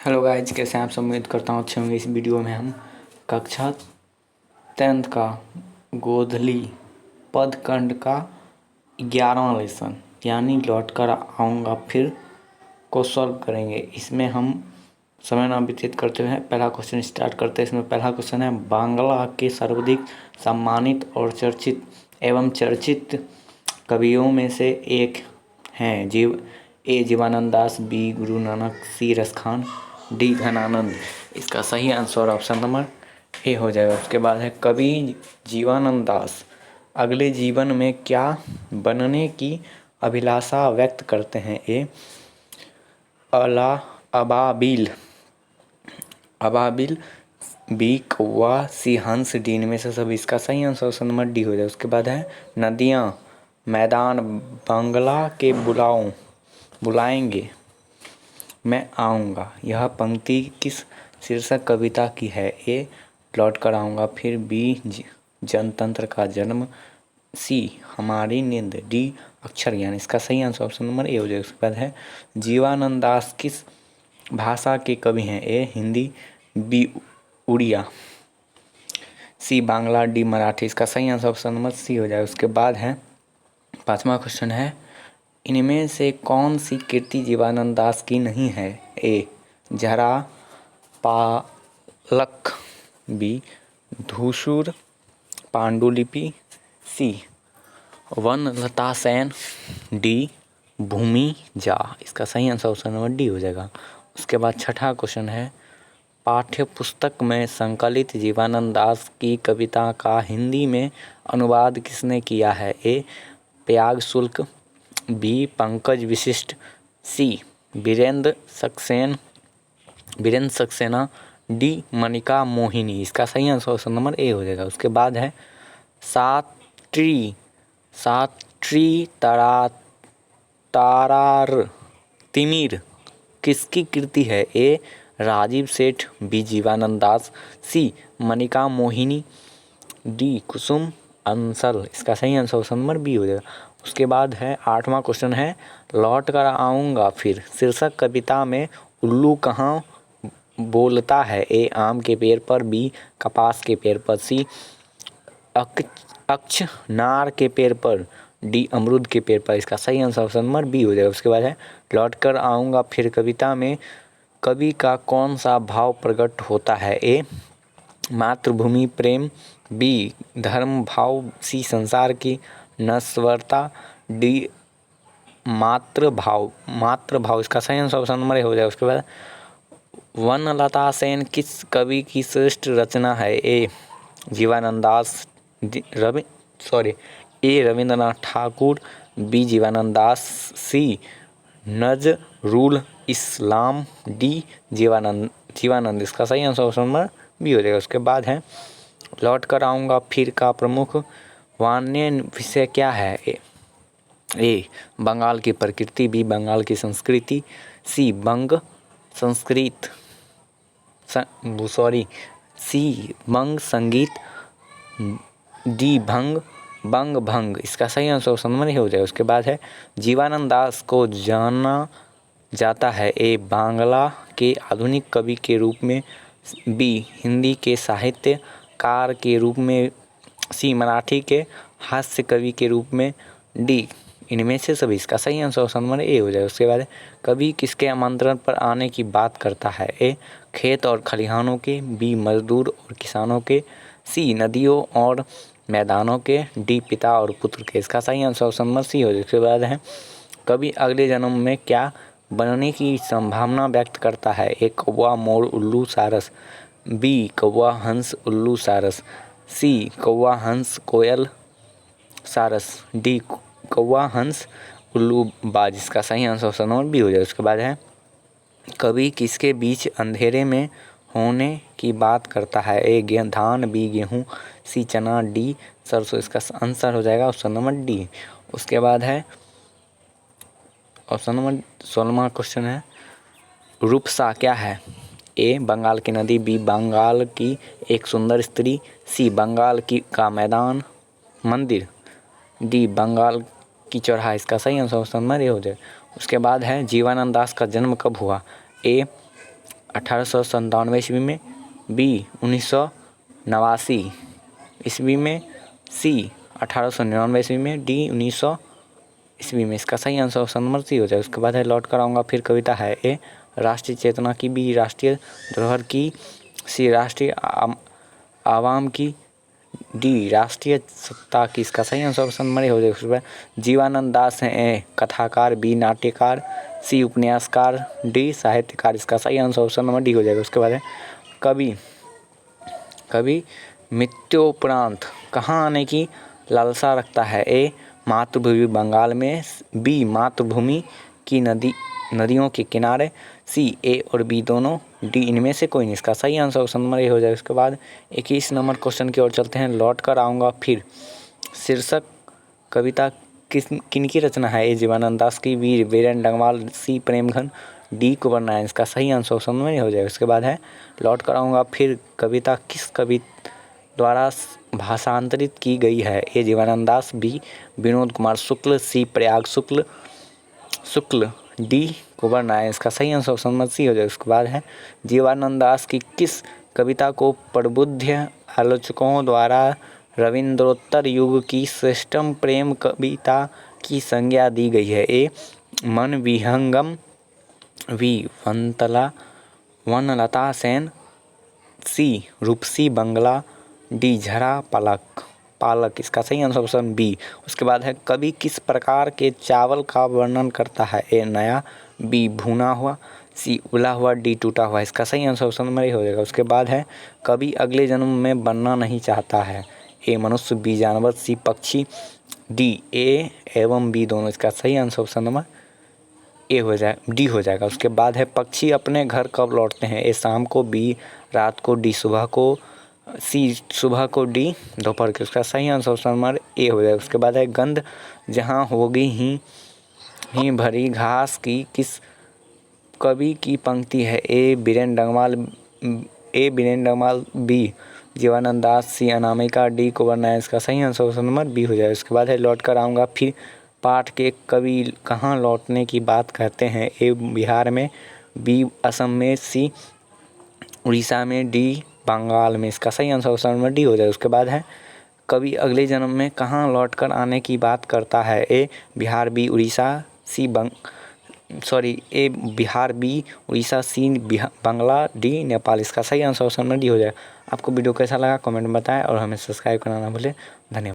Hello guys, कैसे हैं आप सब। उम्मीद करता हूँ अच्छे होंगे। इस वीडियो में हम कक्षा 10th का गोधली पदखंड का 11वां लेसन यानी लौट कर आऊँगा फिर को सॉल्व करेंगे। इसमें हम समय ना व्यतीत करते हुए पहला क्वेश्चन स्टार्ट करते हैं। इसमें पहला क्वेश्चन है, बांग्ला के सर्वाधिक सम्मानित और चर्चित एवं चर्चित कवियों में से एक हैं जीवानंद दास, बी गुरु नानक, सी रसखान, डी घनानंद। इसका सही आंसर ऑप्शन नंबर ए हो जाएगा। उसके बाद है, कवि जीवानंद दास अगले जीवन में क्या बनने की अभिलाषा व्यक्त करते हैं। ए अबाबिल, बी कौवा, सी हंस, डी इनमें से सभी। इसका सही आंसर ऑप्शन नंबर डी हो जाएगा। उसके बाद है, नदियाँ मैदान बांग्ला के बुलाएंगे मैं आऊँगा, यह पंक्ति किस शीर्षक कविता की है। ए लौट कर आऊँगा फिर, बी जनतंत्र का जन्म, सी हमारी नींद, डी अक्षर ज्ञान। इसका सही आंसर ऑप्शन नंबर ए हो जाएगा। उसके बाद है, जीवानंद दास किस भाषा के कवि हैं। ए हिंदी, बी उड़िया, सी बांग्ला, डी मराठी। इसका सही आंसर ऑप्शन नंबर सी हो जाएगा। उसके बाद है, पांचवा क्वेश्चन है, इनमें से कौन सी कृति जीवानंद दास की नहीं है। ए जरा पालक, बी धूसुर पांडुलिपि, सी वनलता सेन, डी भूमि जा। इसका सही आंसर ऑप्शन नंबर डी हो जाएगा। उसके बाद छठा क्वेश्चन है, पाठ्य पुस्तक में संकलित जीवानंद दास की कविता का हिंदी में अनुवाद किसने किया है। ए त्याग शुल्क, बी पंकज विशिष्ट, सी वीरेंद्र सक्सेना, डी मनिका मोहिनी। इसका सही आंसर ऑप्शन नंबर ए हो जाएगा। उसके बाद है, सात्री तारार तिमिर किसकी कृति है। ए राजीव सेठ, बी जीवानंद दास, सी मनिका मोहिनी, डी कुसुम अंसल। इसका सही आंसर ऑप्शन नंबर बी हो जाएगा। उसके बाद है, आठवां क्वेश्चन है, लौट कर आऊँगा फिर शीर्षक कविता में उल्लू कहाँ बोलता है। ए आम के पेड़ पर, बी कपास के पेड़ पर, सी अक्षनार के पेड़ पर, डी अमरूद के पेड़ पर। इसका सही आंसर ऑप्शन नंबर बी हो जाएगा। उसके बाद है, लौट कर आऊँगा फिर कविता में कवि का कौन सा भाव प्रकट होता है। ए मातृभूमि प्रेम, बी धर्म भाव, सी संसार की नश्वरता, डी मातृभाव। इसका सही आंसर ऑप्शन नंबर ए हो जाएगा। उसके बाद, वनलता सेन किस कवि की श्रेष्ठ रचना है। ए जीवानंद दास, ए रविंद्रनाथ ठाकुर, बी जीवानंद दास, सी नजरुल इस्लाम, डी जीवानंद। इसका सही आंसर ऑप्शन नंबर बी हो जाएगा। उसके बाद है, लौट कर आऊँगा फिर का प्रमुख वाण्य विषय क्या है। ए बंगाल की प्रकृति, बी बंगाल की संस्कृति, सी बंग संगीत, डी बंग भंग। इसका सही आंसर ऑप्शन नंबर ए हो जाएगा। उसके बाद है, जीवानंद दास को जाना जाता है। ए बांग्ला के आधुनिक कवि के रूप में, बी हिंदी के साहित्यकार के रूप में, सी मराठी के हास्य कवि के रूप में, डी इनमें से सभी। इसका सही आंसर ऑप्शन नंबर ए हो जाएगा। उसके बाद, कवि किसके आमंत्रण पर आने की बात करता है। ए खेत और खलिहानों के, बी मजदूर और किसानों के, सी नदियों और मैदानों के, डी पिता और पुत्र के। इसका सही आंसर ऑप्शन नंबर सी हो जाएगा। उसके बाद है, कवि अगले जन्म में क्या बनने की संभावना व्यक्त करता है। ए कौवा, मोर, उल्लू, सारस, बी कौवा, हंस, उल्लू, सारस, सी कौवा, हंस, कोयल, सारस, डी कौवा, हंस, उल्लू, बाज। इसका सही आंसर ऑप्शन नंबर बी हो जाएगा। उसके बाद है, कवि किसके बीच अंधेरे में होने की बात करता है। ए धान, बी गेहूँ, सी चना, डी सरसों। इसका आंसर हो जाएगा ऑप्शन नंबर डी। उसके बाद है, ऑप्शन नंबर 16वां क्वेश्चन है, रूपसा क्या है। ए बंगाल की नदी, बी बंगाल की एक सुंदर स्त्री, सी बंगाल का मैदान मंदिर, डी बंगाल की चौराहा। इसका सही आंसर ऑप्शन नंबर ए हो जाए। उसके बाद है, जीवानंद दास का जन्म कब हुआ। ए 1897 ईस्वी में, बी 1989 ईस्वी में, सी 1899 ईस्वी में, डी 1900 ईस्वी में। इसका सही आंसर ऑप्शन नंबर सी हो जाए। उसके बाद है लौट कर आऊँगा फिर कविता है, ए राष्ट्रीय चेतना की, बी राष्ट्रीय धरोहर की, सी राष्ट्रीय आवाम की, डी राष्ट्रीय सत्ता की। इसका सही आंसर ऑप्शन नंबर ए हो जाएगा। उसके बाद जीवानंद दास हैं, ए कथाकार, बी नाट्यकार, सी उपन्यासकार, डी साहित्यकार। इसका सही आंसर ऑप्शन नंबर डी हो जाएगा। उसके बाद है कवि मृत्योपरांत कहाँ आने की लालसा रखता है, ए मातृभूमि बंगाल में, बी मातृभूमि की नदियों के किनारे, सी ए और बी दोनों, डी इनमें से कोई नहीं। इसका सही आंसर ऑप्शन नंबर ए हो जाएगा। उसके बाद 21 नंबर क्वेश्चन की ओर चलते हैं, लौट कर आऊँगा फिर। शीर्षक कविता किनकी रचना है, ए जीवानंद दास की, बी वीरेंद्र डंगवाल, सी प्रेमघन, डी कुंवर नारायण। इसका सही आंसर ऑप्शन नंबर ए हो जाएगा। उसके बाद है लौट कर आऊँगा फिर, कविता किस कवि द्वारा भाषांतरित की गई है, ए जीवानंद दास, बी विनोद कुमार शुक्ल, सी प्रयाग शुक्ल, डी कुंवर नारायण। इसका सही आंसर ऑप्शन नंबर सी हो जाएगा। उसके बाद है जीवानंद दास की किस कविता को प्रबुद्ध आलोचकों द्वारा रविंद्रोत्तर युग की श्रेष्ठतम प्रेम कविता की संज्ञा दी गई है, A Man Vihangam, B Banalata Sen, C Rupasi Bangla, D Jhara Palak. इसका सही आंसर ऑप्शन बी। उसके बाद है कवि किस प्रकार के चावल का वर्णन करता है, ए नया, बी भुना हुआ, सी उबला हुआ, डी टूटा हुआ। इसका सही आंसर ऑप्शन नंबर ए हो जाएगा। उसके बाद है कवि अगले जन्म में बनना नहीं चाहता है, ए मनुष्य, बी जानवर, सी पक्षी, डी ए एवं बी दोनों। इसका सही आंसर ऑप्शन नंबर ए हो जाए डी हो जाएगा। उसके बाद है पक्षी अपने घर कब लौटते हैं, ए शाम को, बी रात को, डी सुबह को, सी सुबह को, डी दोपहर के। उसका सही आंसर ऑप्शन नंबर ए हो जाएगा। उसके बाद है गंध जहाँ होगी ही भरी घास की किस कवि की पंक्ति है, ए वीरेंद्र डंगवाल, बी जीवानंद दास, सी अनामिका, डी कुंवर नारायण। इसका सही आंसर ऑप्शन नंबर बी हो जाएगा। उसके बाद है लौट कर आऊँगा फिर, पाठ के कवि कहाँ लौटने की बात करते हैं, ए बिहार में, बी असम में, सी उड़ीसा में, डी बंगाल में। इसका सही आंसर ऑप्शन नंबर डी हो जाएगा। उसके बाद है कवि अगले जन्म में कहाँ लौटकर आने की बात करता है, ए बिहार, बी उड़ीसा, सी ए बिहार, बी उड़ीसा, सी बंगला, डी नेपाल। इसका सही आंसर ऑप्शन नंबर डी हो जाएगा। आपको वीडियो कैसा लगा कमेंट में बताएं और हमें सब्सक्राइब करना ना भूलें। धन्यवाद।